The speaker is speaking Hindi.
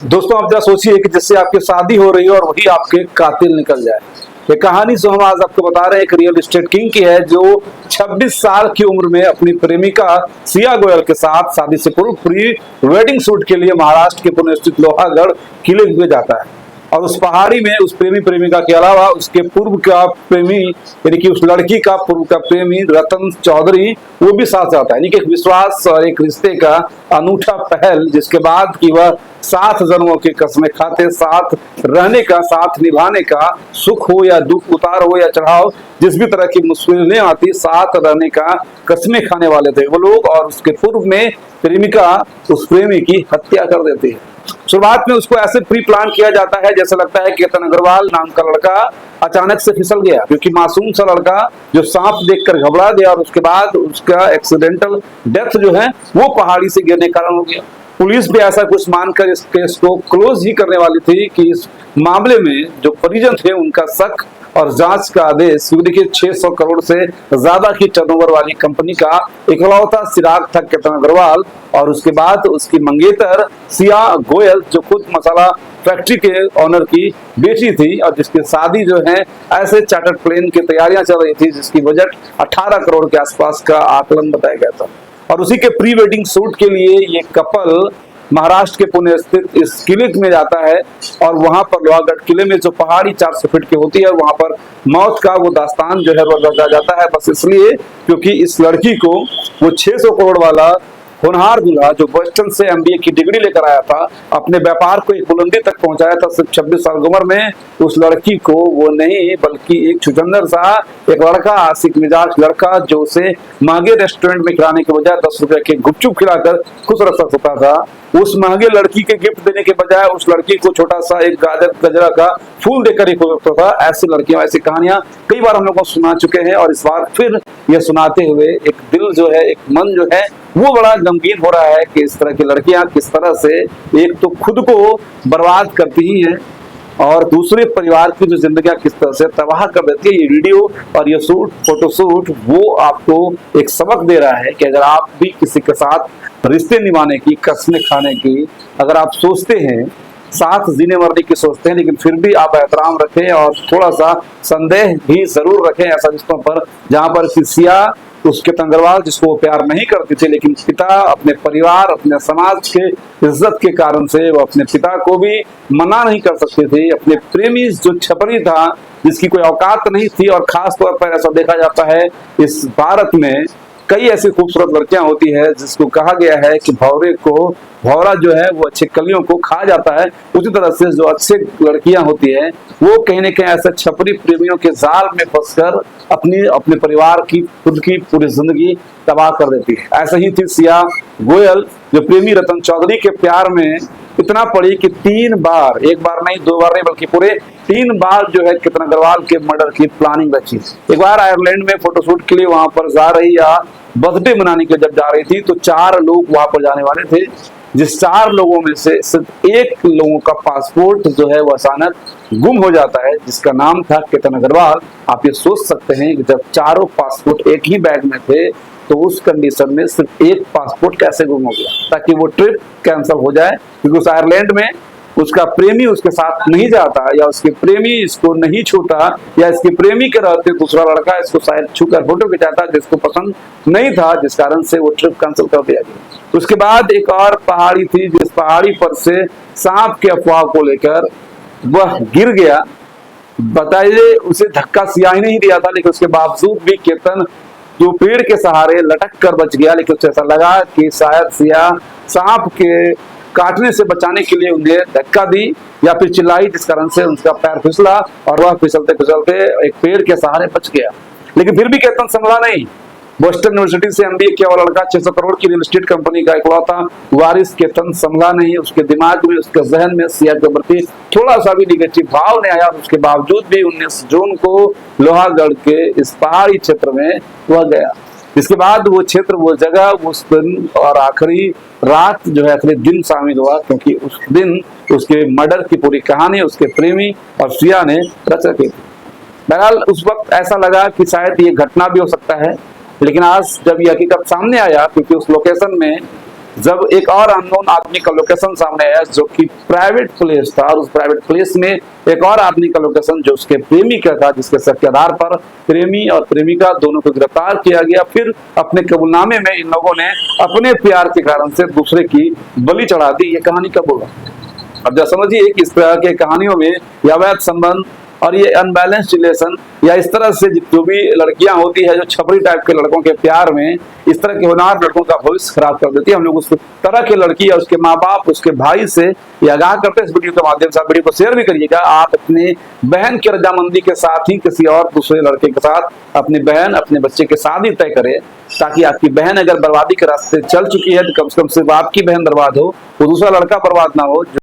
दोस्तों आप जरा सोचिए कि जिससे आपकी शादी हो रही है और वही आपके कातिल निकल जाए। ये कहानी जो हम आज आपको बता रहे हैं एक रियल एस्टेट किंग की है, जो 26 साल की उम्र में अपनी प्रेमिका सिया गोयल के साथ शादी से पूर्व प्री वेडिंग शूट के लिए महाराष्ट्र के पुणे स्थित लोहागढ़ किले में जाता है। और उस पहाड़ी में उस प्रेमी प्रेमिका के अलावा उसके पूर्व का प्रेमी यानी कि उस लड़की का पूर्व का प्रेमी रतन चौधरी वो भी साथ जाता है। यानी कि एक विश्वास और एक रिश्ते का अनूठा पहल, जिसके बाद कि वह 7 जन्मों की कसमें खाते, साथ रहने का, साथ निभाने का, सुख हो या दुख, उतार हो या चढ़ाव, जिस भी तरह की मुश्किलें आती, साथ रहने का कसमें खाने वाले थे वो लोग। और उसके पूर्व में प्रेमिका उस प्रेमी की हत्या कर देती है। शुरुआत में उसको ऐसे प्री प्लान किया जाता है जैसे लगता है केतन अग्रवाल नाम का लड़का अचानक से फिसल गया, क्योंकि मासूम सा लड़का जो सांप देखकर घबरा गया और उसके बाद उसका एक्सीडेंटल डेथ जो है वो पहाड़ी से गिरने के कारण हो गया। पुलिस भी ऐसा कुछ मानकर इस केस को क्लोज ही करने वाली थी कि इस मामले में जो परिजन थे उनका शक और जांच का आदेश, देखिए 600 करोड़ से ज्यादा की टर्नओवर वाली कंपनी का इकलौता चिराग था केतन अग्रवाल, और उसके बाद उसकी मंगेतर सिया गोयल जो खुद मसाला फैक्ट्री के ऑनर की बेटी थी और जिसकी शादी जो है ऐसे चार्टर्ड प्लेन की तैयारियां चल रही थी जिसकी बजट 18 करोड़ के आसपास का आकलन बताया गया था। और उसी के प्री वेडिंग शूट के लिए ये कपल महाराष्ट्र के पुणे स्थित इस किले में जाता है और वहां पर लोहागढ़ किले में जो पहाड़ी 400 फीट की होती है वहां पर मौत का वो दास्तान जो है वो रचा जाता है, बस इसलिए क्योंकि इस लड़की को वो 600 करोड़ वाला होनहार दूल्हा जो बोस्टन से एमबीए की डिग्री लेकर आया था, अपने व्यापार को एक बुलंदी तक पहुंचाया था सिर्फ 26 साल की उम्र में, उस लड़की को वो नहीं बल्कि एक छुछंदर सा एक लड़का, आशिक मिजाज लड़का जो उसे महंगे रेस्टोरेंट में खिलाने के बजाय 10 रुपए के गुपचुप खिलाकर खुश रख सकता था, उस महंगे लड़की के गिफ्ट देने के बजाय उस लड़की को छोटा सा एक गाजर गजरा का फूल देकर ही खुश रखता था। ऐसी लड़कियां, ऐसी कहानियां कई बार हम लोग को सुना चुके हैं और इस बार फिर ये सुनाते हुए एक दिल जो है, एक मन जो है वो बड़ा गमगीन हो रहा है कि इस तरह की लड़कियां किस तरह से एक तो खुद को बर्बाद करती ही हैं और दूसरे परिवार की जो जिंदगी किस तरह से तबाह कर देती है। ये वीडियो और ये शूट, फोटोशूट वो आपको एक सबक दे रहा है कि अगर आप भी किसी के साथ रिश्ते निभाने की, कसमें खाने की अगर आप सोचते हैं, साथ जीने मरने की सोचते हैं, लेकिन फिर भी आप एहतराम रखें और थोड़ा सा संदेह भी जरूर रखें ऐसा रिश्तों पर जहां पर सिया उसके तंगरवाल जिसको वो प्यार नहीं करती थी, लेकिन पिता अपने परिवार, अपने समाज के इज्जत के कारण से वो अपने पिता को भी मना नहीं कर सकते थे। अपने प्रेमी जो छपरी था जिसकी कोई औकात नहीं थी, और खास तौर पर ऐसा देखा जाता है इस भारत में कई ऐसी खूबसूरत लड़कियां होती है जिसको कहा गया है कि भौरे को, भौरा जो है वो अच्छे कलियों को खा जाता है, उसी तरह से जो अच्छे लड़कियां होती है वो कहीं ना कहीं ऐसे छपरी प्रेमियों के जाल में फंसकर अपने परिवार की, खुद की पूरी जिंदगी तबाह कर देती है। ऐसे ही थी सिया गोयल जो प्रेमी रतन चौधरी के प्यार में इतना पड़ी कि 3 बार, एक बार नहीं, 2 बार नहीं, बल्कि पूरे 3 बार जो है केतन अग्रवाल के मर्डर की प्लानिंग रची। एक बार आयरलैंड में फोटोशूट के लिए वहां पर जा रही या बर्थडे मनाने के जब जा रही थी तो 4 लोग वहां पर जाने वाले थे, जिस 4 लोगों में से सिर्फ एक लोगों का पासपोर्ट जो है वो अचानक गुम हो जाता है, जिसका नाम था केतन अग्रवाल। आप ये सोच सकते हैं कि जब चारों पासपोर्ट एक ही बैग में थे तो उस कंडीशन में सिर्फ एक पासपोर्ट कैसे गुम हो गया, ताकि वो ट्रिप कैंसिल हो जाए, क्योंकि उस आयरलैंड में उसका प्रेमी उसके साथ नहीं जाता या उसके प्रेमी इसको नहीं छूता या इसके प्रेमी के रहते दूसरा लड़का इसको शायद छूकर फोटो खिंचाता जिसको पसंद नहीं था, जिस कारण से वो ट्रिप कैंसिल कर दिया गया। उसके बाद एक और पहाड़ी थी जिस पहाड़ी पर से सांप के अफवाह को लेकर वह गिर गया। बताइए उसे धक्का सिया ही नहीं दिया था, लेकिन उसके बावजूद भी केतन जो पेड़ के सहारे लटक कर बच गया, लेकिन उसे ऐसा लगा कि शायद सिया सांप के काटने से बचाने के लिए उन्हें धक्का दी या फिर चिल्लाई, जिस कारण से उसका पैर फिसला और वह फिसलते फिसलते एक पेड़ के सहारे बच गया। लेकिन फिर भी केतन संभला नहीं। बोस्टन यूनिवर्सिटी से एमबीए किया हुआ लड़का, 600 करोड़ की रियल एस्टेट कंपनी का इकलौता वारिस केतन संभला नहीं। उसके दिमाग में, उसके जहन में सिया के प्रति थोड़ा सा भी निगेटिव भाव नहीं आया। उसके बावजूद भी 19 जून को लोहागढ़ के इस पहाड़ी क्षेत्र में वह गया। इसके बाद वो क्षेत्र, वो जगह, उस दिन और आखिरी रात जो है आखिरी दिन शामिल हुआ, क्योंकि उस दिन उसके मर्डर की पूरी कहानी उसके प्रेमी और सिया ने रच रखी थी। बहरहाल उस वक्त ऐसा लगा कि शायद ये घटना भी हो सकता है, लेकिन आज जब ये हकीकत सामने आया, क्योंकि उस लोकेशन में जब एक और अननोन आदमी का लोकेशन सामने आया जो कि प्राइवेट प्लेस था, और उस प्राइवेट प्लेस में एक और आदमी का लोकेशन जो उसके प्रेमिका था, जिसके शक के आधार पर प्रेमी और प्रेमिका दोनों को गिरफ्तार किया गया। फिर अपने कबूलनामे में इन लोगों ने अपने प्यार के कारण से दूसरे की बलि चढ़ा दी। ये कहानी कब होगा? अब जब समझिए कि इस तरह के कहानियों में या अवैध संबंध और ये अनबैलेंस्ड रिलेशन या इस तरह से जो भी लड़कियां होती है जो छपरी टाइप के लड़कों के प्यार में इस तरह के होनहार लड़कों का भविष्य खराब कर देती है। हम लोग उस तरह के लड़की या उसके माँ बाप, उसके भाई से ये आगाह करते हैं इस वीडियो के माध्यम से। आप वीडियो को शेयर भी करिएगा। आप अपने बहन की रजामंदी के साथ ही किसी और दूसरे लड़के के साथ अपनी बहन, अपने बच्चे की शादी तय करें, ताकि आपकी बहन अगर बर्बादी के रास्ते चल चुकी है तो कम से कम सिर्फ आपकी बहन बर्बाद हो, वो दूसरा लड़का बर्बाद ना हो।